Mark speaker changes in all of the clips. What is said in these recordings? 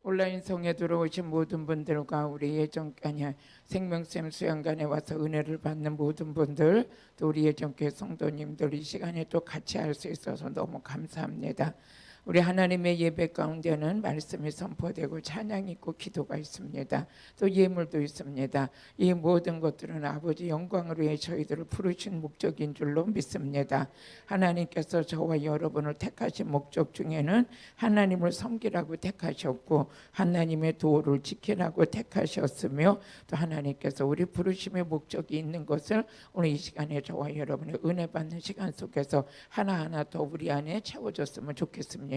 Speaker 1: 온라인 성에 들어오신 모든 분들과 우리 예정교회 생명샘 수양관에 와서 은혜를 받는 모든 분들, 또 우리 예정교회 성도님들 이 시간에 또 같이 할 수 있어서 너무 감사합니다. 우리 하나님의 예배 가운데는 말씀이 선포되고 찬양이 있고 기도가 있습니다. 또 예물도 있습니다. 이 모든 것들은 아버지 영광을 위해 저희들을 부르신 목적인 줄로 믿습니다. 하나님께서 저와 여러분을 택하신 목적 중에는 하나님을 섬기라고 택하셨고 하나님의 도를 지키라고 택하셨으며, 또 하나님께서 우리 부르심의 목적이 있는 것을 오늘 이 시간에 저와 여러분의 은혜 받는 시간 속에서 하나하나 더 우리 안에 채워줬으면 좋겠습니다.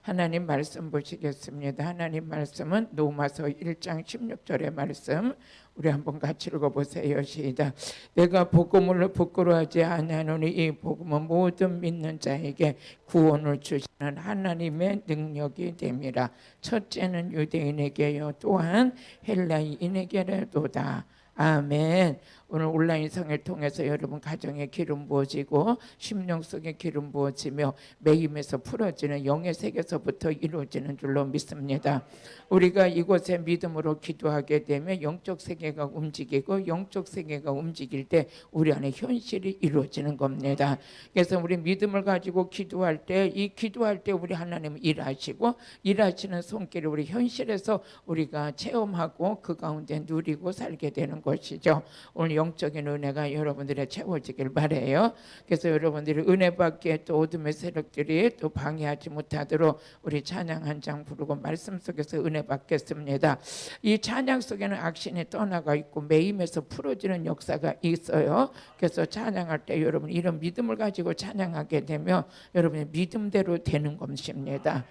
Speaker 1: 하나님 말씀 보시겠습니다. 하나님 말씀은 로마서 1장 16절의 말씀, 우리 한번 같이 읽어보세요. 시작. 내가 복음을 부끄러워하지 아니하노니 이 복음은 모든 믿는 자에게 구원을 주시는 하나님의 능력이 됨이라. 첫째는 유대인에게요 또한 헬라인에게로도다. 아멘. 오늘 온라인 성을 통해서 여러분 가정에 기름 부어지고 심령 속에 기름 부어지며 매임에서 풀어지는 영의 세계에서부터 이루어지는 줄로 믿습니다. 우리가 이곳에 믿음으로 기도하게 되면 영적 세계가 움직이고 영적 세계가 움직일 때 우리 안에 현실이 이루어지는 겁니다. 그래서 우리 믿음을 가지고 기도할 때, 이 기도할 때 우리 하나님은 일하시고 일하시는 손길을 우리 현실에서 우리가 체험하고 그 가운데 누리고 살게 되는 것이죠. 오늘 영적인 은혜가 여러분들의 채워지길 바라요. 그래서 여러분들이 은혜 받기에 또 어둠의 세력들이 또 방해하지 못하도록 우리 찬양 한 장 부르고 말씀 속에서 은혜 받겠습니다. 이 찬양 속에는 악신이 떠나가 있고 매임에서 풀어지는 역사가 있어요. 그래서 찬양할 때 여러분 이런 믿음을 가지고 찬양하게 되면 여러분의 믿음대로 되는 것입니다.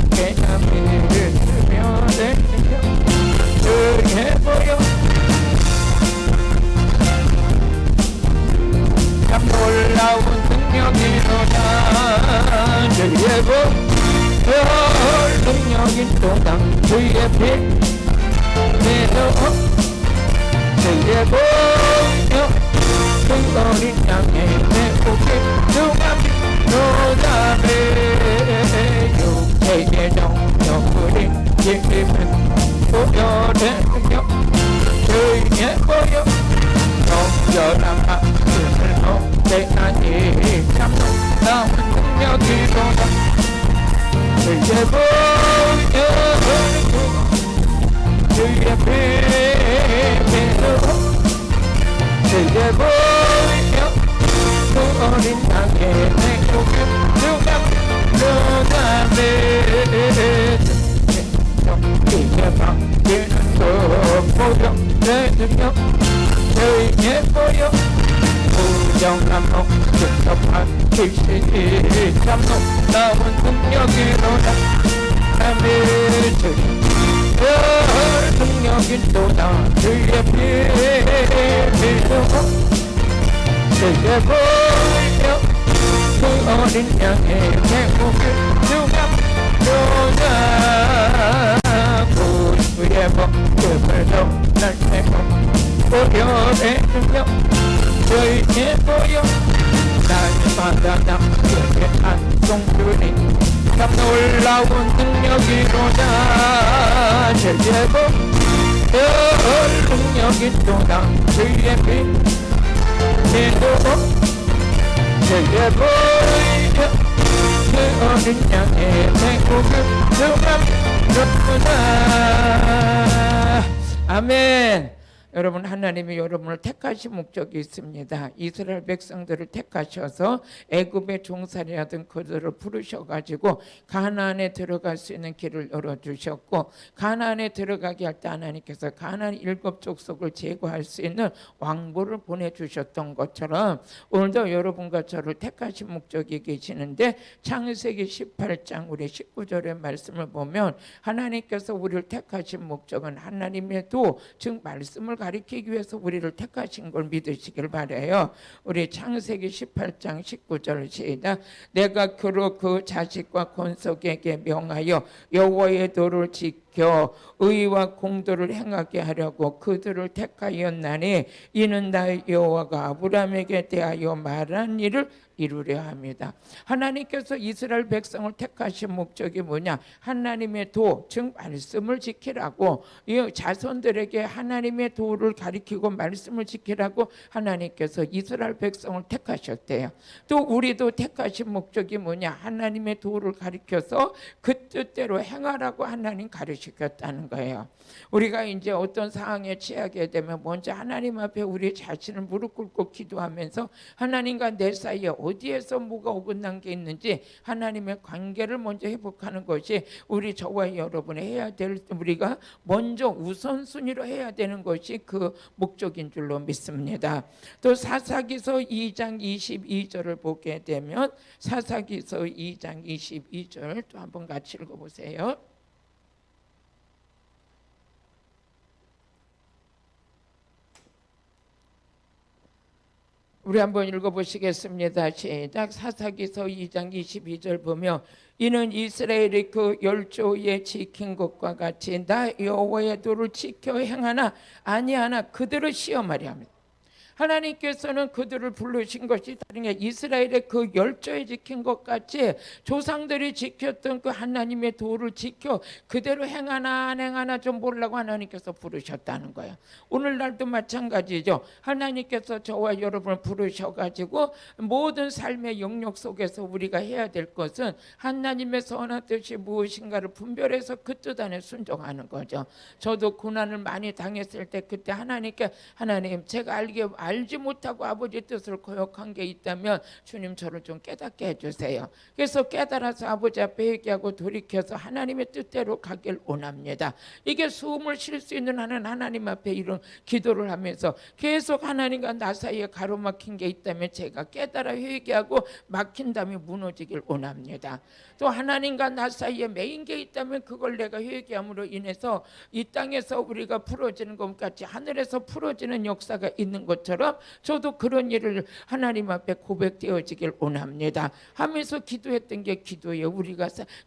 Speaker 1: 개나미를 쓰며 해보여 참 놀라운 능력이로다. 해보여 능력인 도당 주의 빛 해보여 그 어린 양의 내 고개 누가 노담에 육체의 정령물이 예쁜 보혈의 능력 주의 보여 정결한 말씀을 노래하니 참 놀라운 능력이로다. 주의 보여 주의 빛으로 주의 보여 그 어린 양의 내 고개 누가 노담에 이제 바뀌는 그 보여 내 능력 주의 보여 부정한 목숨도 밝히시니 참 놀라운 능력이로다. 아멘. 능력이 또다 주의 빛으로 주의 보여 그 어린 양의 내 고개 누가 펴자 구주의 복음을 전할 때고 보혈의 능력 주의 보여 날마다 남에게 안송주니 참 놀라운 능력이로다. 주의 보혈 능력이 또다 주의 빛으로 주의 보여 그 어린 양의 내 고개 누가 펴자. 아멘. 여러분 하나님이 여러분을 택하신 목적이 있습니다. 이스라엘 백성들을 택하셔서 애굽의 종살이하던 그들을 부르셔가지고 가나안에 들어갈 수 있는 길을 열어주셨고, 가나안에 들어가게 할 때 하나님께서 가나안 7 족속을 제거할 수 있는 왕보를 보내주셨던 것처럼 오늘도 여러분과 저를 택하신 목적이 계시는데, 창세기 18장 우리 19절의 말씀을 보면 하나님께서 우리를 택하신 목적은 하나님의 도, 즉 말씀을 가리키기 위해서 우리를 택하신 걸 믿으시길 바라요. 우리 창세기 18장 19절 시작. 내가 그로 그 자식과 권속에게 명하여 여호와의 도를 지키게 지켜 의와 공도를 행하게 하려고 그들을 택하였나니 이는 나 여호와가 아브라함에게 대하여 말한 일을 이루려 합니다. 하나님께서 이스라엘 백성을 택하신 목적이 뭐냐? 하나님의 도, 즉 말씀을 지키라고, 이 자손들에게 하나님의 도를 가리키고 말씀을 지키라고 하나님께서 이스라엘 백성을 택하셨대요. 또 우리도 택하신 목적이 뭐냐? 하나님의 도를 가리켜서 그 뜻대로 행하라고 하나님 가르치셨다는 거예요. 우리가 이제 어떤 상황에 취하게 되면 먼저 하나님 앞에 우리 자신을 무릎 꿇고 기도하면서 하나님과 내 사이에 어디에서 뭐가 어긋난 게 있는지 하나님의 관계를 먼저 회복하는 것이 우리 저와 여러분이 해야 될, 우리가 먼저 우선순위로 해야 되는 것이 그 목적인 줄로 믿습니다. 또 사사기서 2장 22절을 보게 되면 사사기서 2장 22절 또 한번 같이 읽어보세요. 우리 한번 읽어보시겠습니다. 시작. 사사기서 2장 22절 보면 이는 이스라엘이 그 열조에 지킨 것과 같이 나 여호와의 도를 지켜 행하나 아니하나 그들을 시험하려 합니다. 하나님께서는 그들을 부르신 것이 다른 게 이스라엘의 그 열조에 지킨 것 같이 조상들이 지켰던 그 하나님의 도를 지켜 그대로 행하나 안 행하나 좀 보려고 하나님께서 부르셨다는 거예요. 오늘날도 마찬가지죠. 하나님께서 저와 여러분을 부르셔가지고 모든 삶의 영역 속에서 우리가 해야 될 것은 하나님의 선한 뜻이 무엇인가를 분별해서 그 뜻 안에 순종하는 거죠. 저도 고난을 많이 당했을 때 그때 하나님께 하나님 제가 알지 못하고 아버지 뜻을 거역한 게 있다면 주님 저를 좀 깨닫게 해주세요. 그래서 깨달아서 아버지 앞에 회개하고 돌이켜서 하나님의 뜻대로 가길 원합니다. 이게 숨을 쉴 수 있는 한은 하나님 앞에 이런 기도를 하면서 계속 하나님과 나 사이에 가로막힌 게 있다면 제가 깨달아 회개하고 막힌 다음에 무너지길 원합니다. 또 하나님과 나 사이에 매인 게 있다면 그걸 내가 회개함으로 인해서 이 땅에서 우리가 풀어지는 것 같이 하늘에서 풀어지는 역사가 있는 것처럼 저도 그런 일을 하나님 앞에 고백되어지길 원합니다. 하면서 기도했던 게 기도예요.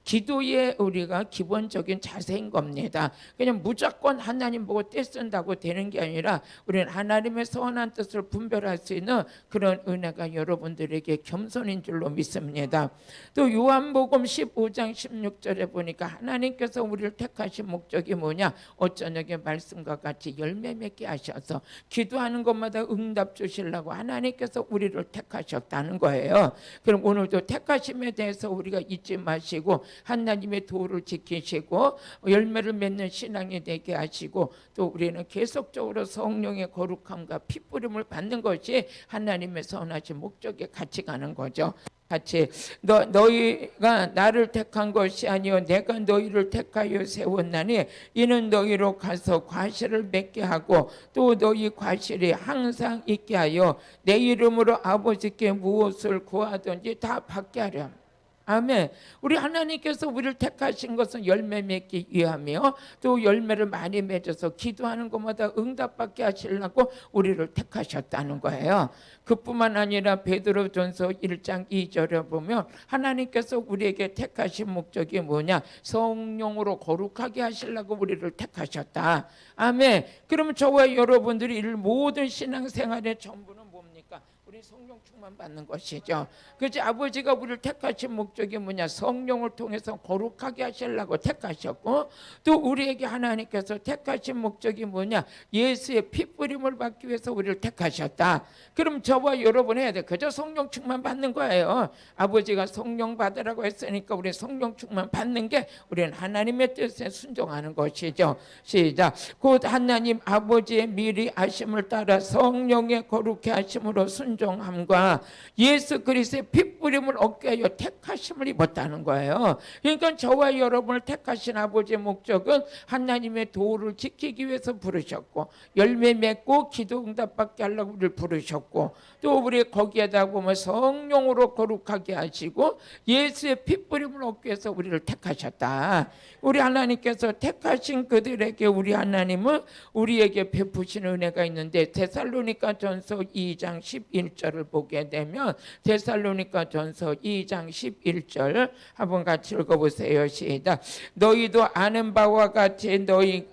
Speaker 1: 기도의 우리가 기본적인 자세인 겁니다. 그냥 무조건 하나님 보고 떼쓴다고 되는 게 아니라 우리는 하나님의 선한 뜻을 분별할 수 있는 그런 은혜가 여러분들에게 겸손인 줄로 믿습니다. 또 요한복음 15장 16절에 보니까 하나님께서 우리를 택하신 목적이 뭐냐? 어쩌냐게 말씀과 같이 열매 맺게 하셔서 기도하는 것마다 응답 주시려고 하나님께서 우리를 택하셨다는 거예요. 그럼 오늘도 택하심에 대해서 우리가 잊지 마시고 하나님의 도를 지키시고 열매를 맺는 신앙이 되게 하시고 또 우리는 계속적으로 성령의 거룩함과 핏부림을 받는 것이 하나님의 선하신 목적에 같이 가는 거죠. 같이 너희가 나를 택한 것이 아니요 내가 너희를 택하여 세웠나니 이는 너희로 가서 과실을 맺게 하고 또 너희 과실이 항상 있게 하여 내 이름으로 아버지께 무엇을 구하든지 다 받게 하려 합니다. 아멘. 우리 하나님께서 우리를 택하신 것은 열매 맺기 위함이요 또 열매를 많이 맺어서 기도하는 것마다 응답받게 하시려고 우리를 택하셨다는 거예요. 그뿐만 아니라 베드로전서 1장 2절에 보면 하나님께서 우리에게 택하신 목적이 뭐냐? 성령으로 거룩하게 하시려고 우리를 택하셨다. 아멘. 그러면 저와 여러분들이 모든 신앙생활의 전부는 뭡니까? 우리 성령 충만 받는 것이죠. 그래서 아버지가 우리를 택하신 목적이 뭐냐? 성령을 통해서 거룩하게 하시려고 택하셨고 또 우리에게 하나님께서 택하신 목적이 뭐냐? 예수의 핏부림을 받기 위해서 우리를 택하셨다. 그럼 저와 여러분 해야 돼. 그저 성령 충만 받는 거예요. 아버지가 성령 받으라고 했으니까 우리 성령 충만 받는 게 우리는 하나님의 뜻에 순종하는 것이죠. 시작. 곧 하나님 아버지의 미리 아심을 따라 성령의 거룩해 하심으로 순종함과 예수 그리스도의 핏부림을 얻게 하여 택하심을 입었다는 거예요. 그러니까 저와 여러분을 택하신 아버지의 목적은 하나님의 도를 지키기 위해서 부르셨고 열매 맺고 기도 응답받게 하려고 우리를 부르셨고 또 우리 거기에다 보면 성령으로 거룩하게 하시고 예수의 핏부림을 얻기 위해서 우리를 택하셨다. 우리 하나님께서 택하신 그들에게 우리 하나님은 우리에게 베푸신 은혜가 있는데 데살로니가 전서 2장 11 11절을 보게 되면 데살로니가전서 2장 11절 한번 같이 읽어보세요. 시작. 너희도 아는 바와 같이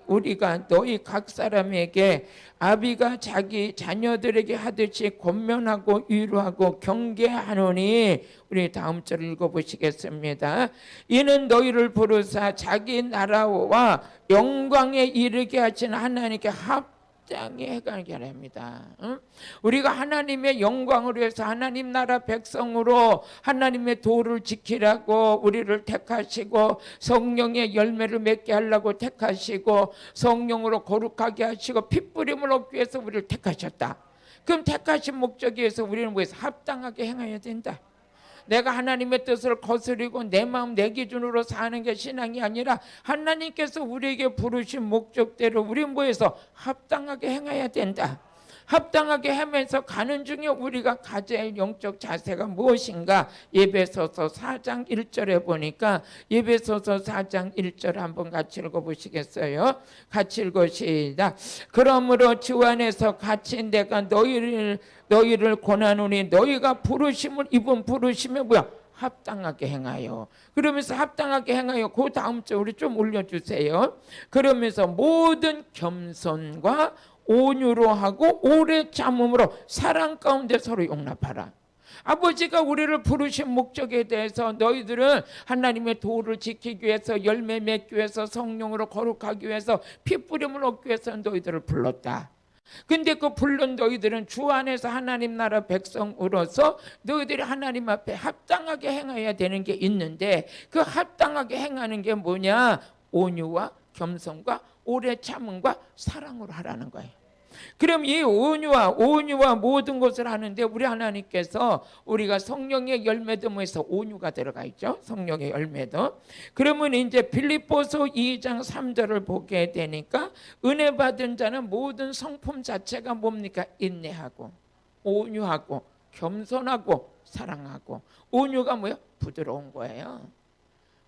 Speaker 1: 우리가 너희 각 사람에게 아비가 자기 자녀들에게 하듯이 권면하고 위로하고 경계하노니, 우리 다음 절 읽어보시겠습니다. 이는 너희를 부르사 자기 나라와 영광에 이르게 하신 하나님께 합당히 해가게 합니다. 우리가 하나님의 영광을 위해서 하나님 나라 백성으로 하나님의 도를 지키라고 우리를 택하시고, 성령의 열매를 맺게 하려고 택하시고, 성령으로 거룩하게 하시고 핏부림을 얻기 위해서 우리를 택하셨다. 그럼 택하신 목적에 의해서 우리는 뭐해서 합당하게 행해야 된다. 내가 하나님의 뜻을 거스리고 내 마음 내 기준으로 사는 게 신앙이 아니라, 하나님께서 우리에게 부르신 목적대로 우리는 뭐해서 합당하게 행해야 된다. 합당하게 하면서 가는 중에 우리가 가져야 할 영적 자세가 무엇인가? 에베소서 4장 1절에 보니까, 에베소서 4장 1절 한번 같이 읽어보시겠어요? 같이 읽으시다. 그러므로 주 안에서 같이 내가 너희를 권하노니 너희가 부르심을 입은 부르심에 뭐야? 합당하게 행하여. 그러면서 합당하게 행하여, 그 다음 주 우리 좀 올려주세요. 그러면서 모든 겸손과 온유로 하고 오래 참음으로 사랑 가운데 서로 용납하라. 아버지가 우리를 부르신 목적에 대해서 너희들은 하나님의 도를 지키기 위해서, 열매 맺기 위해서, 성령으로 거룩하기 위해서, 핏부림을 얻기 위해서 너희들을 불렀다. 근데 그 불른 너희들은 주 안에서 하나님 나라 백성으로서 너희들이 하나님 앞에 합당하게 행해야 되는 게 있는데, 그 합당하게 행하는 게 뭐냐? 온유와 겸손과 오래 참음과 사랑으로 하라는 거예요. 그럼 이 온유와 모든 것을 하는데, 우리 하나님께서 우리가 성령의 열매도 뭐해서 온유가 들어가 있죠. 성령의 열매도. 그러면 이제 빌립보서 2장 3절을 보게 되니까, 은혜 받은 자는 모든 성품 자체가 뭡니까? 인내하고 온유하고 겸손하고 사랑하고. 온유가 뭐예요? 부드러운 거예요.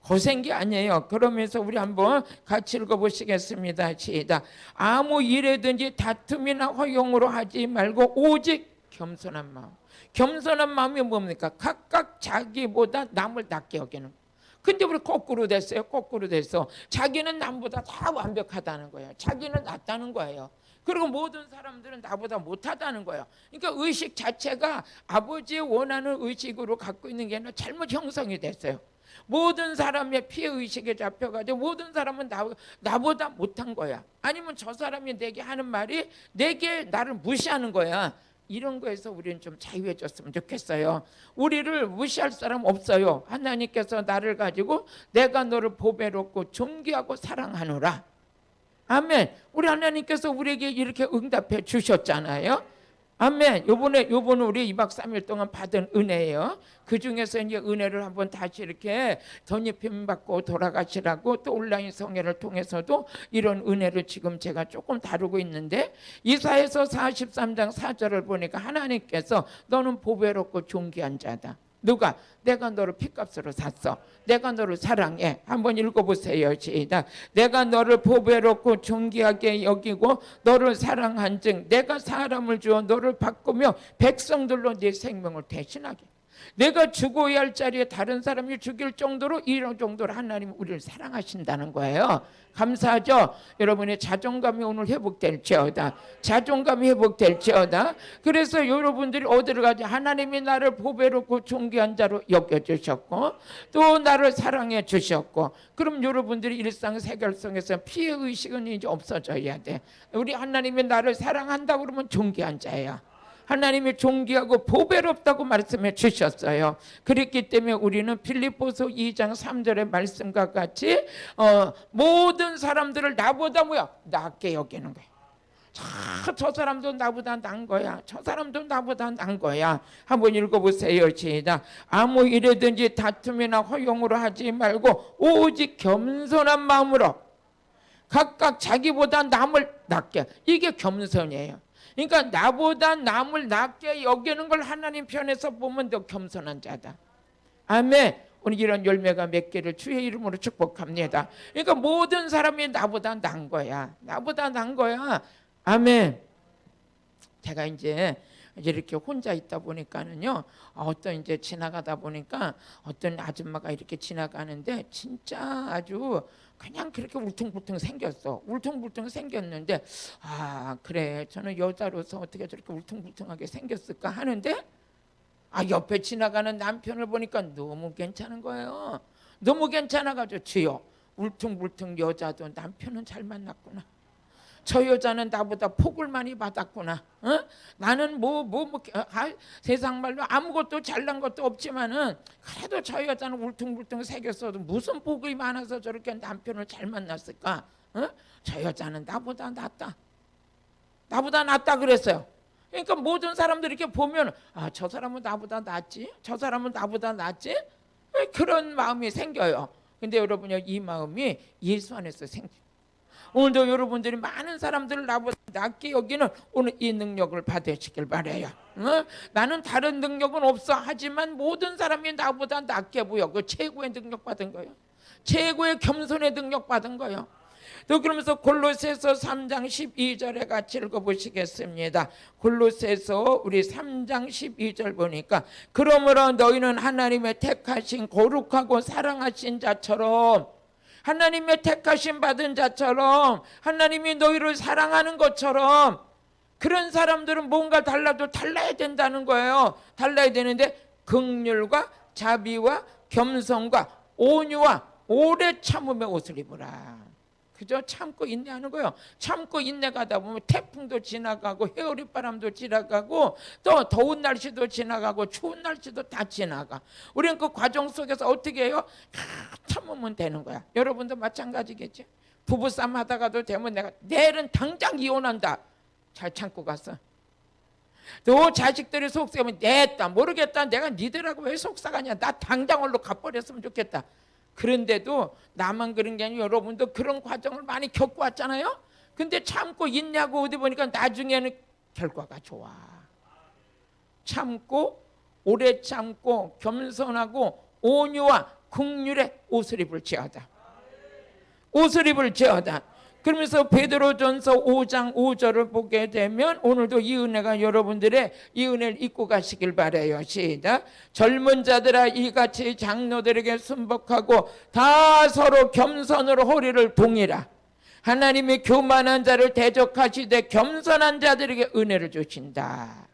Speaker 1: 거센 게 아니에요. 그러면서 우리 한번 같이 읽어보시겠습니다. 시작. 아무 일에든지 다툼이나 허용으로 하지 말고 오직 겸손한 마음. 겸손한 마음이 뭡니까? 각각 자기보다 남을 낮게 여기는. 근데 우리 거꾸로 됐어요. 거꾸로 됐어. 자기는 남보다 다 완벽하다는 거예요. 자기는 낫다는 거예요. 그리고 모든 사람들은 나보다 못하다는 거예요. 그러니까 의식 자체가 아버지의 원하는 의식으로 갖고 있는 게 아니라 잘못 형성이 됐어요. 모든 사람의 피해의식에 잡혀가지고 모든 사람은 나보다 못한 거야. 아니면 저 사람이 내게 하는 말이 내게 나를 무시하는 거야. 이런 거에서 우리는 좀 자유해졌으면 좋겠어요. 우리를 무시할 사람 없어요. 하나님께서 나를 가지고 내가 너를 보배롭고 존귀하고 사랑하노라. 아멘. 우리 하나님께서 우리에게 이렇게 응답해 주셨잖아요. 아멘. 요번에 우리 2박 3일 동안 받은 은혜예요. 그 중에서 이제 은혜를 한번 다시 이렇게 덧입힘 받고 돌아가시라고, 또 온라인 성회를 통해서도 이런 은혜를 지금 제가 조금 다루고 있는데, 이사야서 43장 4절을 보니까 하나님께서 너는 보배롭고 존귀한 자다. 누가? 내가 너를 핏값으로 샀어. 내가 너를 사랑해. 한번 읽어보세요. 시작. 내가 너를 보배롭고 존귀하게 여기고 너를 사랑한즉 내가 사람을 주어 너를 바꾸며 백성들로 네 생명을 대신하게. 내가 죽어야 할 자리에 다른 사람이 죽일 정도로, 이런 정도로 하나님 우리를 사랑하신다는 거예요. 감사하죠? 여러분의 자존감이 오늘 회복될지어다. 자존감이 회복될지어다. 그래서 여러분들이 어디를 가지? 하나님이 나를 보배롭고 존귀한 자로 여겨주셨고 또 나를 사랑해 주셨고, 그럼 여러분들이 일상 세결성에서 피해의식은 이제 없어져야 돼. 우리 하나님이 나를 사랑한다 그러면 존귀한 자야. 하나님이 존귀하고 보배롭다고 말씀해 주셨어요. 그렇기 때문에 우리는 빌립보서 2장 3절의 말씀과 같이 모든 사람들을 나보다 낮게 여기는 거예요. 저 사람도 나보다 난 거야. 저 사람도 나보다 난 거야. 한번 읽어보세요. 시작. 아무 일에든지 다툼이나 허용으로 하지 말고 오직 겸손한 마음으로 각각 자기보다 남을 낮게. 이게 겸손이에요. 그러니까 나보다 남을 낮게 여기는 걸 하나님 편에서 보면 더 겸손한 자다. 아멘. 오늘 이런 열매가 몇 개를 주의 이름으로 축복합니다. 그러니까 모든 사람이 나보다 난 거야. 나보다 난 거야. 아멘. 제가 이제 이제 이렇게 혼자 있다 보니까는요, 어떤 이제 지나가다 보니까 어떤 아줌마가 이렇게 지나가는데 진짜 아주 그냥 그렇게 울퉁불퉁 생겼어. 울퉁불퉁 생겼는데, 아 그래, 저는 여자로서 어떻게 저렇게 울퉁불퉁하게 생겼을까 하는데, 옆에 지나가는 남편을 보니까 너무 괜찮은 거예요. 너무 괜찮아가지고, 주여, 울퉁불퉁 여자도 남편은 잘 만났구나. 저 여자는 나보다 복을 많이 받았구나. 나는 세상 말로 아무것도 잘난 것도 없지만은 그래도 저 여자는 울퉁불퉁 생겼어도 무슨 복이 많아서 저렇게 남편을 잘 만났을까? 저 여자는 나보다 낫다. 나보다 낫다 그랬어요. 그러니까 모든 사람들이 이렇게 보면, 저 사람은 나보다 낫지, 저 사람은 나보다 낫지, 그런 마음이 생겨요. 근데 여러분요, 이 마음이 예수 안에서 생겨요. 오늘도 여러분들이 많은 사람들을 나보다 낫게 여기는 오늘 이 능력을 받으시길 바라요. 나는 다른 능력은 없어 하지만 모든 사람이 나보다 낫게 보여. 그 최고의 능력 받은 거예요. 최고의 겸손의 능력 받은 거예요. 또 그러면서 골로새서 3장 12절에 같이 읽어보시겠습니다. 골로새서 우리 3장 12절 보니까, 그러므로 너희는 하나님의 택하신 거룩하고 사랑하신 자처럼, 하나님의 택하심 받은 자처럼, 하나님이 너희를 사랑하는 것처럼, 그런 사람들은 뭔가 달라도 달라야 된다는 거예요. 달라야 되는데 긍휼과 자비와 겸손과 온유와 오래 참음의 옷을 입으라. 그저 참고 인내하는 거예요. 참고 인내가다 보면 태풍도 지나가고 해오리바람도 지나가고 또 더운 날씨도 지나가고 추운 날씨도 다 지나가. 우리는 그 과정 속에서 어떻게 해요? 참으면 되는 거야. 여러분도 마찬가지겠지. 부부싸움 하다가도 되면 내일은 당장 이혼한다. 잘 참고 갔어. 또 자식들이 속삭이면 냈다 모르겠다, 내가 니들하고 왜 속삭하냐, 나 당장 얼른 갚아버렸으면 좋겠다. 그런데도 나만 그런 게 아니고 여러분도 그런 과정을 많이 겪어왔잖아요. 근데 참고 인내하고 어디 보니까 나중에는 결과가 좋아. 참고 오래 참고 겸손하고 온유와 긍휼의 옷을 입을지어다. 옷을 입을지어다. 그러면서 베드로전서 5장 5절을 보게 되면 오늘도 이 은혜가 여러분들의 이 은혜를 입고 가시길 바라요. 시작. 젊은 자들아 이같이 장로들에게 순복하고 다 서로 겸손으로 허리를 동이라. 하나님이 교만한 자를 대적하시되 겸손한 자들에게 은혜를 주신다.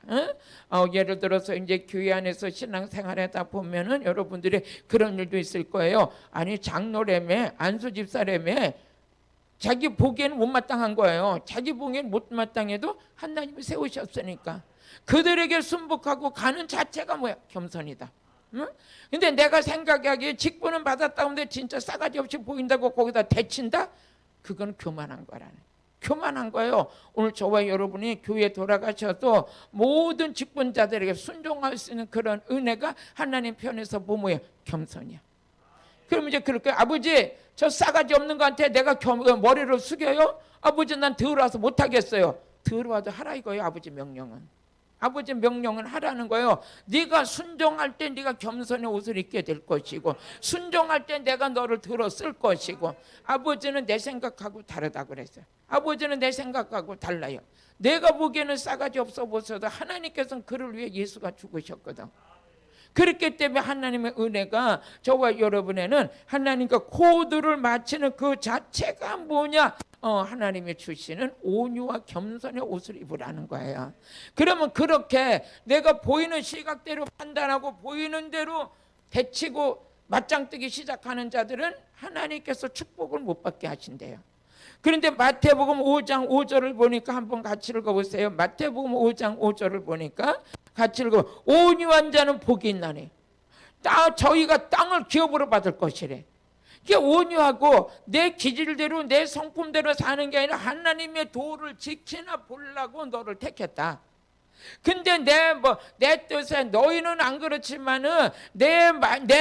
Speaker 1: 예를 들어서 이제 교회 안에서 신앙생활하다 보면은 여러분들이 그런 일도 있을 거예요. 아니 장로라며 안수 집사라며 자기 보기에는 못마땅한 거예요. 자기 보기에는 못마땅해도 하나님이 세우셨으니까 그들에게 순복하고 가는 자체가 뭐야? 겸손이다. 응? 근데 내가 생각하기에 직분은 받았다 근데 진짜 싸가지 없이 보인다고 거기다 대친다? 그건 교만한 거라네. 교만한 거예요. 오늘 저와 여러분이 교회에 돌아가셔도 모든 직분자들에게 순종할 수 있는 그런 은혜가 하나님 편에서 뭐야? 겸손이야. 그럼 이제 그럴 거예요. 아버지, 저 싸가지 없는 거한테 내가 머리를 숙여요? 아버지, 난 더러워서 못하겠어요. 더러워도 하라 이거예요. 아버지 명령은. 아버지 명령은 하라는 거예요. 네가 순종할 때 네가 겸손의 옷을 입게 될 것이고, 순종할 때 내가 너를 들어 쓸 것이고, 아버지는 내 생각하고 다르다 그랬어요. 아버지는 내 생각하고 달라요. 내가 보기에는 싸가지 없어 보여도 하나님께서는 그를 위해 예수가 죽으셨거든. 그렇기 때문에 하나님의 은혜가 저와 여러분에는 하나님과 코드를 맞추는 그 자체가 뭐냐? 하나님이 주시는 온유와 겸손의 옷을 입으라는 거예요. 그러면 그렇게 내가 보이는 시각대로 판단하고 보이는 대로 대치고 맞짱 뜨기 시작하는 자들은 하나님께서 축복을 못 받게 하신대요. 그런데 마태복음 5장 5절을 보니까 한번 같이 읽어보세요. 마태복음 5장 5절을 보니까 같이 읽어. 온유한 자는 복이 있나니 저희가 땅을 기업으로 받을 것이래. 이게 온유하고 내 기질대로 내 성품대로 사는 게 아니라 하나님의 도를 지키나 보려고 너를 택했다. 근데 내 뜻에 너희는 안 그렇지만은 내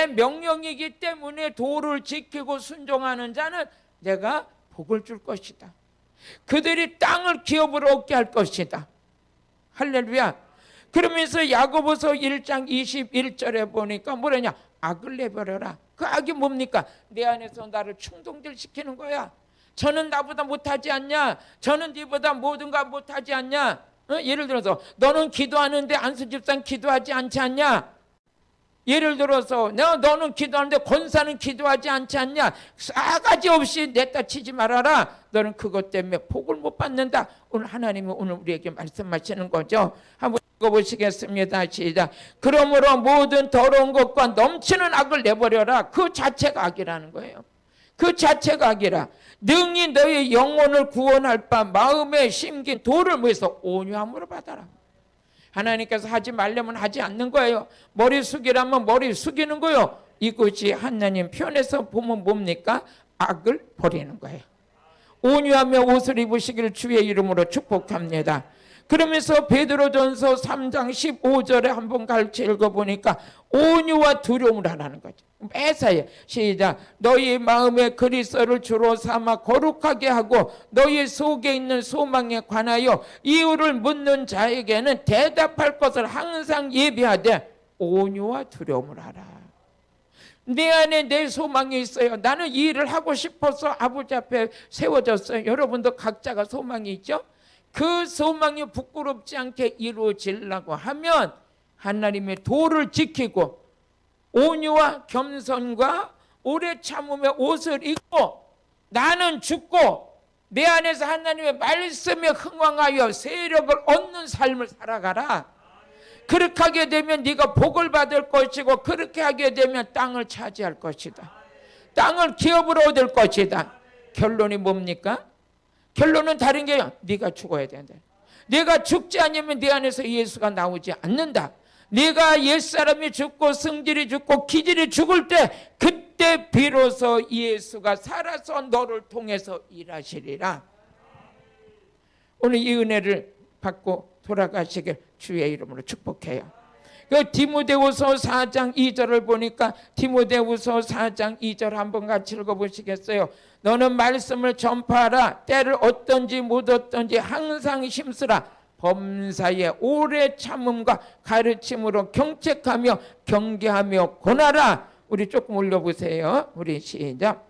Speaker 1: 명령이기 때문에 도를 지키고 순종하는 자는 내가 복을 줄 것이다. 그들이 땅을 기업으로 얻게 할 것이다. 할렐루야. 그러면서 야고보서 1장 21절에 보니까 뭐라냐? 악을 내버려라. 그 악이 뭡니까? 내 안에서 나를 충동질시키는 거야. 저는 나보다 못하지 않냐? 저는 네보다 뭐든가 못하지 않냐? 예를 들어서 너는 기도하는데 안수 집사는 기도하지 않지 않냐? 예를 들어서 너는 기도하는데 권사는 기도하지 않지 않냐? 싸가지 없이 냈다 치지 말아라. 너는 그것 때문에 복을 못 받는다. 오늘 하나님이 오늘 우리에게 말씀하시는 거죠. 한번 읽어보시겠습니다. 시작. 그러므로 모든 더러운 것과 넘치는 악을 내버려라. 그 자체가 악이라는 거예요. 그 자체가 악이라. 능히 너의 영혼을 구원할 바 마음에 심긴 도를 위해서 온유함으로 받아라. 하나님께서 하지 말려면 하지 않는 거예요. 머리 숙이라면 머리 숙이는 거예요. 이것이 하나님 편에서 보면 뭡니까? 악을 버리는 거예요. 온유하며 옷을 입으시기를 주의 이름으로 축복합니다. 그러면서 베드로전서 3장 15절에 한번 같이 읽어보니까 온유와 두려움을 하라는 거죠. 매사에 시작. 너희 마음에 그리스도를 주로 삼아 거룩하게 하고 너희 속에 있는 소망에 관하여 이유를 묻는 자에게는 대답할 것을 항상 예비하되 온유와 두려움을 하라. 내 안에 내 소망이 있어요. 나는 이 일을 하고 싶어서 아버지 앞에 세워졌어요. 여러분도 각자가 소망이 있죠? 그 소망이 부끄럽지 않게 이루어지려고 하면 하나님의 도를 지키고 온유와 겸손과 오래 참음의 옷을 입고 나는 죽고 내 안에서 하나님의 말씀에 흥왕하여 세력을 얻는 삶을 살아가라. 그렇게 하게 되면 네가 복을 받을 것이고 그렇게 하게 되면 땅을 차지할 것이다. 땅을 기업으로 얻을 것이다. 결론이 뭡니까? 결론은 다른 게요. 네가 죽어야 된다. 네가 죽지 않으면 네 안에서 예수가 나오지 않는다. 네가 옛사람이 죽고 성질이 죽고 기질이 죽을 때 그때 비로소 예수가 살아서 너를 통해서 일하시리라. 오늘 이 은혜를 받고 돌아가시길 주의 이름으로 축복해요. 그 디모데후서 4장 2절을 보니까 디모데후서 4장 2절 한번 같이 읽어보시겠어요? 너는 말씀을 전파하라. 때를 얻든지 못 얻든지 항상 힘쓰라. 범사에 오래 참음과 가르침으로 경책하며 경계하며 권하라. 우리 조금 올려보세요. 우리 시작.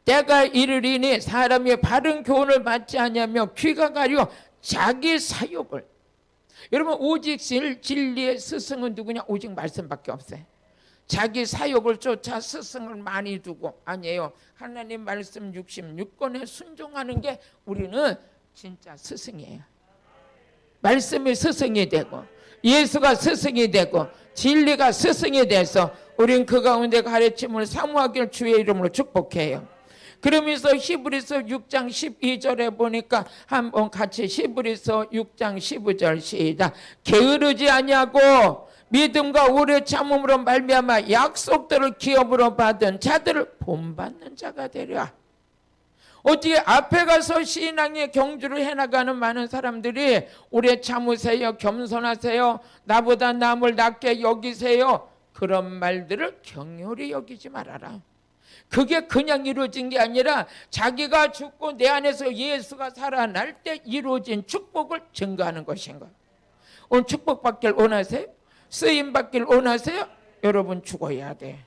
Speaker 1: 때가 이르리니 사람이 바른 교훈을 받지 아니하며 귀가 가려 자기 사욕을. 여러분 오직 진리의 스승은 누구냐? 오직 말씀밖에 없어요. 자기 사욕을 쫓아 스승을 많이 두고 아니에요. 하나님 말씀 66권에 순종하는 게 우리는 진짜 스승이에요. 말씀이 스승이 되고 예수가 스승이 되고 진리가 스승이 돼서 우린 그 가운데 가르침을 사모하길 주의 이름으로 축복해요. 그러면서 히브리서 6장 12절에 보니까 한번 같이 히브리서 6장 15절 시작. 게으르지 아니하고 믿음과 오래 참음으로 말미암아 약속들을 기업으로 받은 자들을 본받는 자가 되랴. 어떻게 앞에 가서 신앙의 경주를 해나가는 많은 사람들이 오래 참으세요, 겸손하세요, 나보다 남을 낮게 여기세요, 그런 말들을 경솔히 여기지 말아라. 그게 그냥 이루어진 게 아니라 자기가 죽고 내 안에서 예수가 살아날 때 이루어진 축복을 증거하는 것인 거예요. 오늘 축복받길 원하세요? 쓰임받길 원하세요? 여러분 죽어야 돼.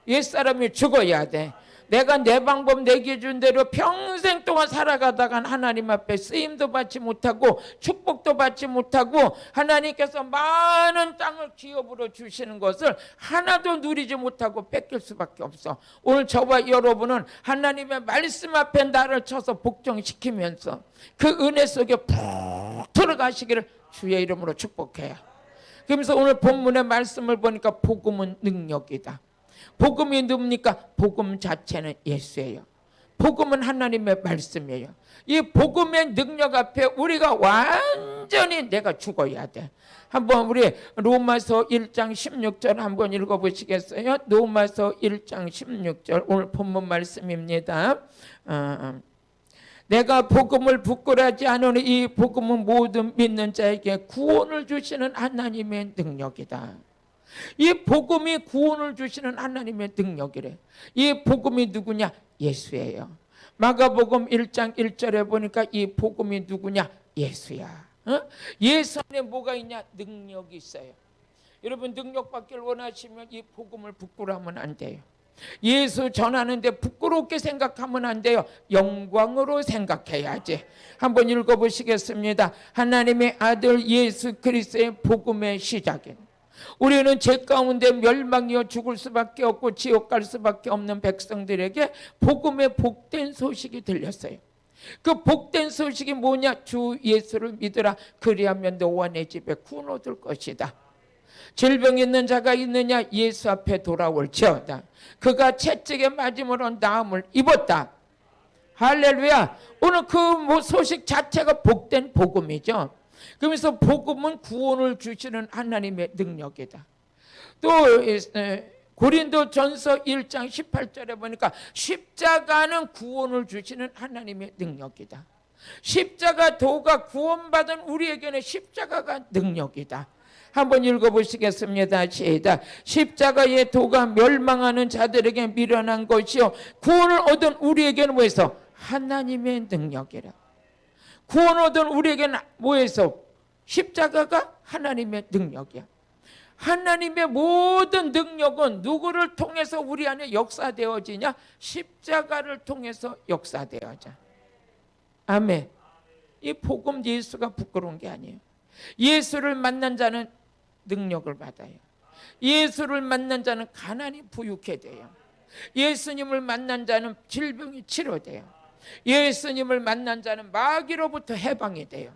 Speaker 1: 옛사람이 죽어야 돼. 내가 내 방법 내 기준대로 평생 동안 살아가다간 하나님 앞에 쓰임도 받지 못하고 축복도 받지 못하고 하나님께서 많은 땅을 기업으로 주시는 것을 하나도 누리지 못하고 뺏길 수밖에 없어. 오늘 저와 여러분은 하나님의 말씀 앞에 나를 쳐서 복종시키면서 그 은혜 속에 푹 들어가시기를 주의 이름으로 축복해요. 그러면서 오늘 본문의 말씀을 보니까 복음은 능력이다. 복음이 뭡니까? 복음 자체는 예수예요. 복음은 하나님의 말씀이에요. 이 복음의 능력 앞에 우리가 완전히 내가 죽어야 돼. 한번 우리 로마서 1장 16절 한번 읽어보시겠어요? 로마서 1장 16절 오늘 본문 말씀입니다. 내가 복음을 부끄러워하지 않으니 이 복음은 모든 믿는 자에게 구원을 주시는 하나님의 능력이다. 이 복음이 구원을 주시는 하나님의 능력이래. 이 복음이 누구냐? 예수예요. 마가복음 1장 1절에 보니까 이 복음이 누구냐? 예수야. 예수 안에 뭐가 있냐? 능력이 있어요. 여러분 능력 받기를 원하시면 이 복음을 부끄러워하면 안 돼요. 예수 전하는데 부끄럽게 생각하면 안 돼요. 영광으로 생각해야지. 한번 읽어보시겠습니다. 하나님의 아들 예수 그리스도의 복음의 시작인, 우리는 죄 가운데 멸망이어 죽을 수밖에 없고 지옥 갈 수밖에 없는 백성들에게 복음의 복된 소식이 들렸어요. 그 복된 소식이 뭐냐? 주 예수를 믿으라. 그리하면 너와 내 집에 구원 얻을 것이다. 질병 있는 자가 있느냐? 예수 앞에 돌아올지어다. 그가 채찍에 맞음으로 나음을 입었다. 할렐루야. 오늘 그 소식 자체가 복된 복음이죠. 그러면서 복음은 구원을 주시는 하나님의 능력이다. 또 고린도전서 1장 18절에 보니까 십자가는 구원을 주시는 하나님의 능력이다. 십자가 도가 구원받은 우리에게는 십자가가 능력이다. 한번 읽어보시겠습니다. 시작. 십자가의 도가 멸망하는 자들에게 미련한 것이요 구원을 얻은 우리에게는 뭐해서? 하나님의 능력이라. 구원을 얻은 우리에게는 뭐해서? 십자가가 하나님의 능력이야. 하나님의 모든 능력은 누구를 통해서 우리 안에 역사되어지냐? 십자가를 통해서 역사되어져. 아멘. 이 복음 예수가 부끄러운 게 아니에요. 예수를 만난 자는 능력을 받아요. 예수를 만난 자는 가난이 부유케 돼요. 예수님을 만난 자는 질병이 치료돼요. 예수님을 만난 자는 마귀로부터 해방이 돼요.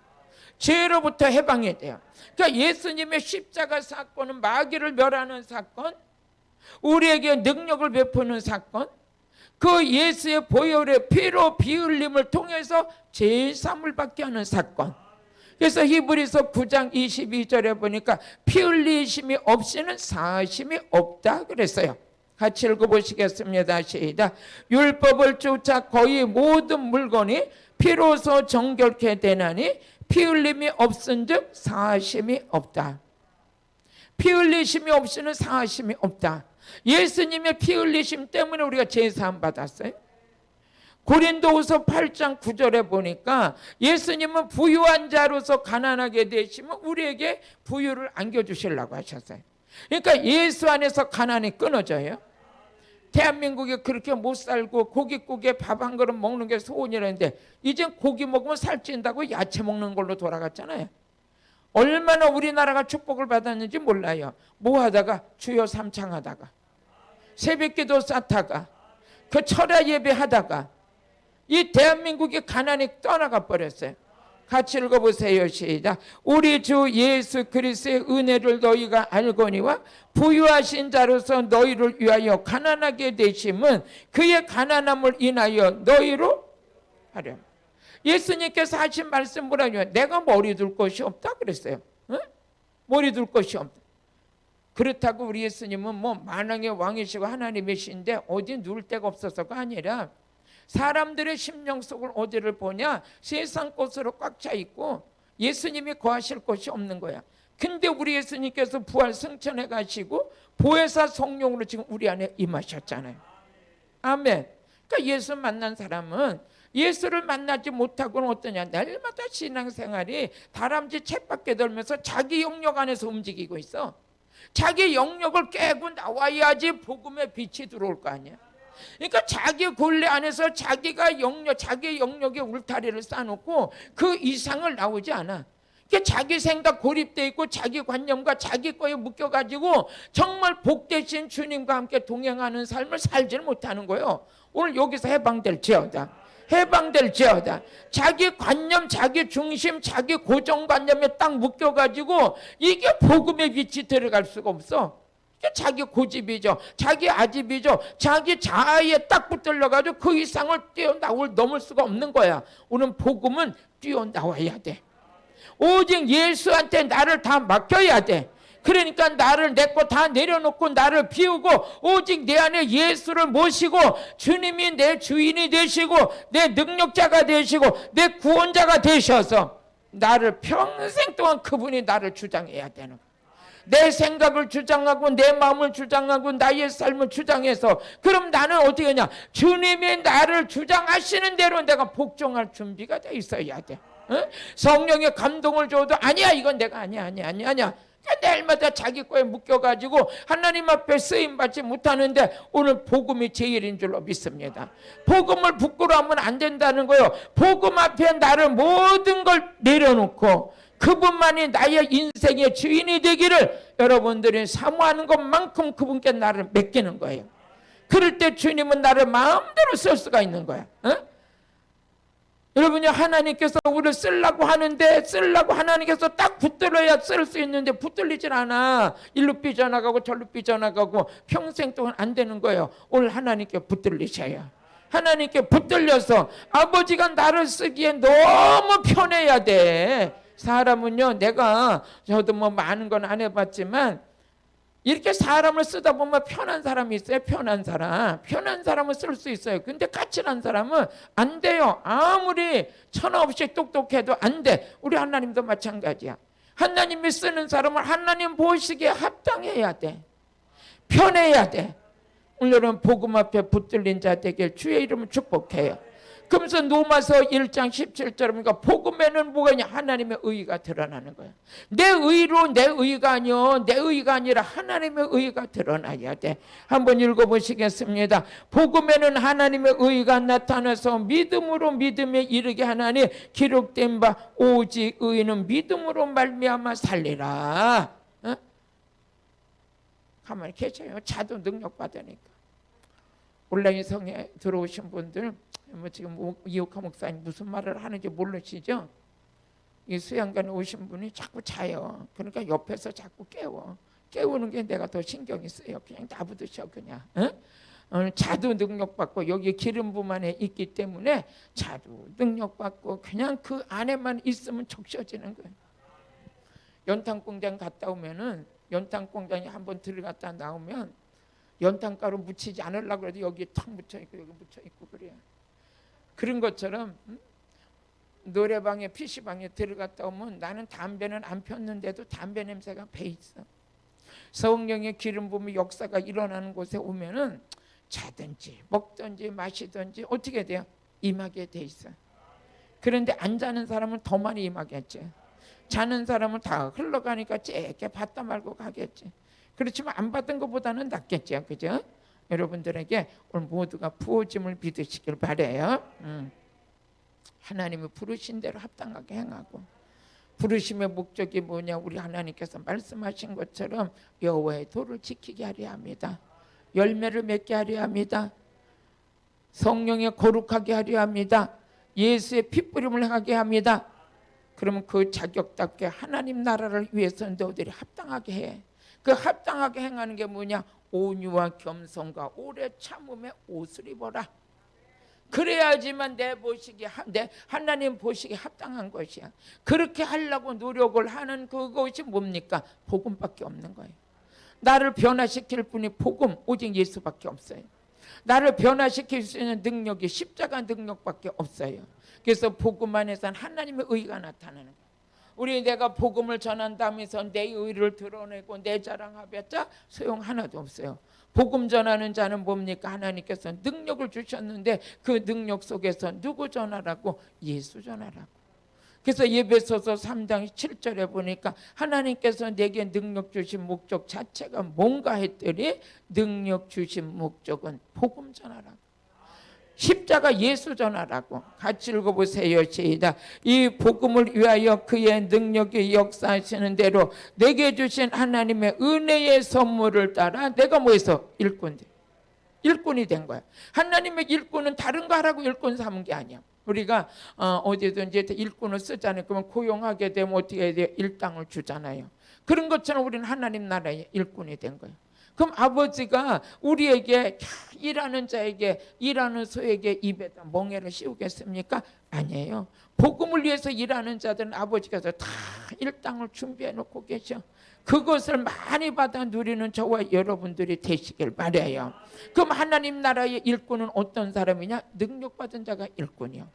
Speaker 1: 죄로부터 해방이 돼요. 그러니까 예수님의 십자가 사건은 마귀를 멸하는 사건, 우리에게 능력을 베푸는 사건, 그 예수의 보혈의 피로 비 흘림을 통해서 제사함을 받게 하는 사건. 그래서 히브리서 9장 22절에 보니까 피 흘리심이 없이는 사심이 없다 그랬어요. 같이 읽어보시겠습니다. 시작. 율법을 쫓아 거의 모든 물건이 피로서 정결케 되나니 피 흘림이 없은즉 사심이 없다. 피 흘리심이 없이는 사심이 없다. 예수님의 피 흘리심 때문에 우리가 제사함 받았어요. 고린도후서 8장 9절에 보니까 예수님은 부유한 자로서 가난하게 되시면 우리에게 부유를 안겨주시려고 하셨어요. 그러니까 예수 안에서 가난이 끊어져요. 대한민국에 그렇게 못 살고 고깃국에 밥 한 그릇 먹는 게 소원이라는데 이젠 고기 먹으면 살찐다고 야채 먹는 걸로 돌아갔잖아요. 얼마나 우리나라가 축복을 받았는지 몰라요. 뭐 하다가 주여 삼창 하다가 새벽기도 쌓다가 그 철야 예배 하다가 이 대한민국의 가난이 떠나가 버렸어요. 같이 읽어보세요. 시작. 우리 주 예수 그리스도의 은혜를 너희가 알거니와 부유하신 자로서 너희를 위하여 가난하게 되심은 그의 가난함을 인하여 너희로 하렴. 예수님께서 하신 말씀 뭐라고요? 내가 머리 둘 것이 없다 그랬어요. 응? 머리 둘 것이 없다. 그렇다고 우리 예수님은 뭐 만왕의 왕이시고 하나님이신데 어디 누울 데가 없어서가 아니라 사람들의 심령 속을 어디를 보냐? 세상 것으로 꽉 차 있고 예수님이 거하실 것이 없는 거야. 근데 우리 예수님께서 부활 승천해 가시고 보혜사 성령으로 지금 우리 안에 임하셨잖아요. 아멘. 그러니까 예수 만난 사람은 예수를 만나지 못하고는 어떠냐? 날마다 신앙생활이 다람쥐 쳇바퀴 돌면서 자기 영역 안에서 움직이고 있어. 자기 영역을 깨고 나와야지 복음의 빛이 들어올 거 아니야. 그러니까 자기 곤래 안에서 자기가 자기 영역에 울타리를 쌓아놓고 그 이상을 나오지 않아. 그러니까 자기 생각 고립돼 있고 자기 관념과 자기 거에 묶여가지고 정말 복되신 주님과 함께 동행하는 삶을 살지는 못하는 거예요. 오늘 여기서 해방될지어다. 해방될지어다. 자기 관념, 자기 중심, 자기 고정관념에 딱 묶여가지고 이게 복음의 빛이 들어갈 수가 없어. 자기 고집이죠. 자기 아집이죠. 자기 자아에 딱 붙들려가지고 그 이상을 넘을 수가 없는 거야. 오늘 복음은 뛰어나와야 돼. 오직 예수한테 나를 다 맡겨야 돼. 그러니까 나를 내 거 다 내려놓고 나를 비우고 오직 내 안에 예수를 모시고 주님이 내 주인이 되시고 내 능력자가 되시고 내 구원자가 되셔서 나를 평생 동안 그분이 나를 주장해야 되는 거야. 내 생각을 주장하고 내 마음을 주장하고 나의 삶을 주장해서 그럼 나는 어떻게 하냐? 주님이 나를 주장하시는 대로 내가 복종할 준비가 돼 있어야 돼. 응? 성령의 감동을 줘도 아니야 이건 내가 아니야. 내일마다 자기 거에 묶여가지고 하나님 앞에 쓰임받지 못하는데 오늘 복음이 제일인 줄로 믿습니다. 복음을 부끄러워하면 안 된다는 거예요. 복음 앞에 나를 모든 걸 내려놓고 그분만이 나의 인생의 주인이 되기를 여러분들이 사모하는 것만큼 그분께 나를 맡기는 거예요. 그럴 때 주님은 나를 마음대로 쓸 수가 있는 거야. 여러분이 하나님께서 우리를 쓰려고 하는데 쓰려고 하나님께서 딱 붙들어야 쓸 수 있는데 붙들리질 않아. 일로 삐져나가고 절로 삐져나가고 평생 동안 안 되는 거예요. 오늘 하나님께 붙들리셔야. 하나님께 붙들려서 아버지가 나를 쓰기에 너무 편해야 돼. 사람은요, 저도 뭐 많은 건 안 해봤지만 이렇게 사람을 쓰다 보면 편한 사람이 있어요. 편한 사람은 쓸 수 있어요. 근데 까칠한 사람은 안 돼요. 아무리 천하 없이 똑똑해도 안 돼. 우리 하나님도 마찬가지야. 하나님이 쓰는 사람을 하나님 보시기에 합당해야 돼. 편해야 돼. 오늘은 복음 앞에 붙들린 자 되길 주의 이름을 축복해요. 그러면서 로마서 1장 17절 보니까 복음에는 뭐가 있냐? 하나님의 의가 드러나는 거야. 내 의로 내 의가 아니요, 내 의가 아니라 하나님의 의가 드러나야 돼. 한번 읽어보시겠습니다. 복음에는 하나님의 의가 나타나서 믿음으로 믿음에 이르게 하나니 기록된 바 오직 의는 믿음으로 말미암아 살리라. 가만히 계셔요. 자도 능력 받으니까. 온라인 성에 들어오신 분들 지금 이옥하 목사님 무슨 말을 하는지 모르시죠? 이 수양관에 오신 분이 자꾸 자요. 그러니까 옆에서 자꾸 깨우는 게 내가 더 신경이 쓰여. 그냥 놔두셔 그냥. 자도 능력받고 여기 기름 부음 안에 있기 때문에 자도 능력받고 그냥 그 안에만 있으면 적셔지는 거예요. 연탄 공장 갔다 오면은 연탄 공장에 한번 들어갔다 나오면 연탄가루 묻히지 않으려고 해도 여기 탁 묻혀있고 여기 묻혀있고 그래요. 그런 것처럼 노래방에 PC방에 들어갔다 오면 나는 담배는 안 폈는데도 담배 냄새가 배 있어. 성령의 기름 부음의 역사가 일어나는 곳에 오면은 자든지 먹든지 마시든지 어떻게 돼요? 임하게 돼 있어. 그런데 안 자는 사람은 더 많이 임하겠지. 자는 사람은 다 흘러가니까 쬐게 받다 말고 가겠지. 그렇지만 안 받은 것보다는 낫겠죠. 그죠? 여러분들에게 오늘 모두가 부어짐을 믿으시길 바라요. 하나님이 부르신 대로 합당하게 행하고, 부르심의 목적이 뭐냐? 우리 하나님께서 말씀하신 것처럼 여호와의 도를 지키게 하려 합니다. 열매를 맺게 하려 합니다. 성령에 거룩하게 하려 합니다. 예수의 핏부림을 하게 합니다. 그러면 그 자격답게 하나님 나라를 위해서 너희들이 합당하게 해. 그 합당하게 행하는 게 뭐냐? 온유와 겸손과 오래 참음의 옷을 입어라. 그래야지만 내 하나님 보시기에 합당한 것이야. 그렇게 하려고 노력을 하는 그것이 뭡니까? 복음밖에 없는 거예요. 나를 변화시킬 분이 복음, 오직 예수밖에 없어요. 나를 변화시킬 수 있는 능력이 십자가 능력밖에 없어요. 그래서 복음 안에서는 하나님의 의가 나타나는 거예요. 우리 내가 복음을 전한다면서 내 의를 드러내고 내 자랑하겠자 소용 하나도 없어요. 복음 전하는 자는 뭡니까? 하나님께서 능력을 주셨는데 그 능력 속에서 누구 전하라고? 예수 전하라고. 그래서 에베소서 3장 7절에 보니까 하나님께서 내게 능력 주신 목적 자체가 뭔가 했더니 능력 주신 목적은 복음 전하라고. 십자가 예수 전하라고. 같이 읽어보세요. 시작. 이 복음을 위하여 그의 능력이 역사하시는 대로 내게 주신 하나님의 은혜의 선물을 따라 내가 뭐해서 일꾼이 된 거야. 하나님의 일꾼은 다른 거 하라고 일꾼 삼은 게 아니야. 우리가 어디든지 일꾼을 쓰잖아요. 그러면 고용하게 되면 어떻게 해야 일당을 주잖아요. 그런 것처럼 우리는 하나님 나라의 일꾼이 된 거예요. 그럼 아버지가 우리에게 일하는 자에게 일하는 소에게 입에다 멍에를 씌우겠습니까? 아니에요. 복음을 위해서 일하는 자들은 아버지께서 다 일당을 준비해 놓고 계셔. 그것을 많이 받아 누리는 저와 여러분들이 되시길 바라요. 그럼 하나님 나라의 일꾼은 어떤 사람이냐? 능력받은 자가 일꾼이요.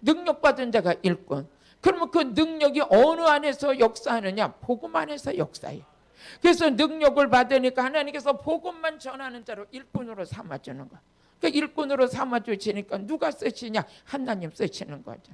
Speaker 1: 능력받은 자가 일꾼. 그러면 그 능력이 어느 안에서 역사하느냐? 복음 안에서 역사해요. 그래서 능력을 받으니까 하나님께서 복음만 전하는 자로 일꾼으로 삼아주는 거야. 그 일꾼으로 삼아주시니까 누가 쓰시냐? 하나님 쓰시는 거죠.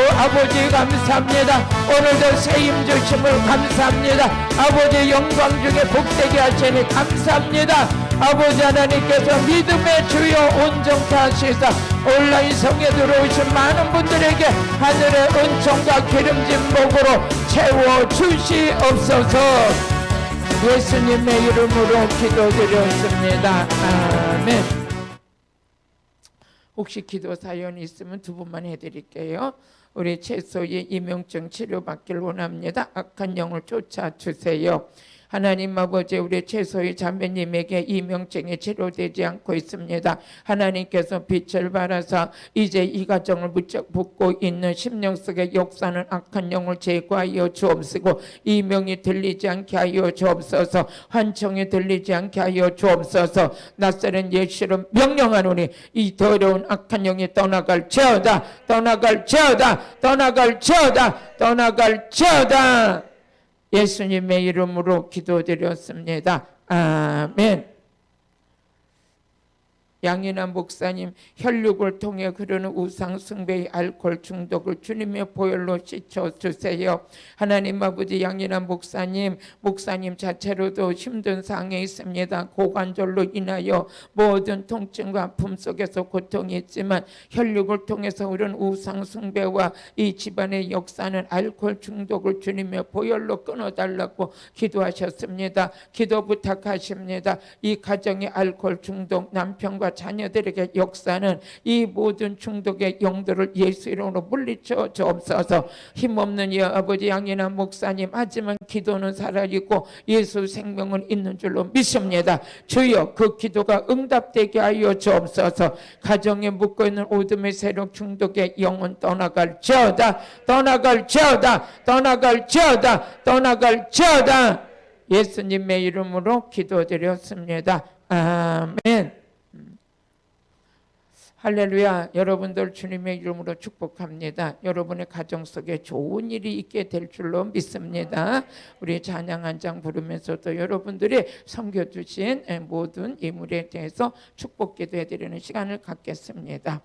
Speaker 1: 아버지 감사합니다. 오늘도 새힘 주심을 감사합니다. 아버지 영광 중에 복되게 하시니 감사합니다. 아버지 하나님께서 믿음의 주여 온전케 하시사 온라인 성에 들어오신 많은 분들에게 하늘의 은총과 기름진 복으로 채워주시옵소서. 예수님의 이름으로 기도드렸습니다. 아멘. 혹시 기도 사연이 있으면 두 분만 해드릴게요. 우리 채소의 이명증 치료받길 원합니다. 악한 영을 쫓아주세요. 하나님 아버지, 우리 채소의 자매님에게 이명증이 치료되지 않고 있습니다. 하나님께서 빛을 발하사 이제 이 가정을 무척 붓고 있는 심령 속에 역사는 악한 영을 제거하여 주옵시고, 이명이 들리지 않게 하여 주옵소서. 환청이 들리지 않게 하여 주옵소서. 낯설은 예수로 명령하노니 이 더러운 악한 영이 떠나갈지어다, 떠나갈지어다, 떠나갈지어다, 떠나갈지어다. 예수님의 이름으로 기도드렸습니다. 아멘. 양인환 목사님, 혈육을 통해 흐르는 우상 숭배의 알코올 중독을 주님의 보혈로 씻어주세요. 하나님 아버지, 양인환 목사님 자체로도 힘든 상황에 있습니다. 고관절로 인하여 모든 통증과 아픔 속에서 고통이 있지만 혈육을 통해서 흐르는 우상 숭배와 이 집안의 역사는 알코올 중독을 주님의 보혈로 끊어달라고 기도하셨습니다. 기도 부탁하십니다. 이 가정의 알코올 중독, 남편과 자녀들에게 역사는 이 모든 중독의 영들을 예수 이름으로 물리쳐 주옵소서. 힘없는 이 아버지 양인환 목사님, 하지만 기도는 살아있고 예수 생명은 있는 줄로 믿습니다. 주여, 그 기도가 응답되게 하여 주옵소서. 가정에 묶어있는 어둠의 세력 중독의 영은 떠나갈지어다, 떠나갈지어다, 떠나갈지어다, 떠나갈지어다. 예수님의 이름으로 기도드렸습니다. 아멘. 할렐루야. 여러분들 주님의 이름으로 축복합니다. 여러분의 가정 속에 좋은 일이 있게 될 줄로 믿습니다. 우리 찬양 한 장 부르면서도 여러분들이 섬겨주신 모든 인물에 대해서 축복 기도해드리는 시간을 갖겠습니다.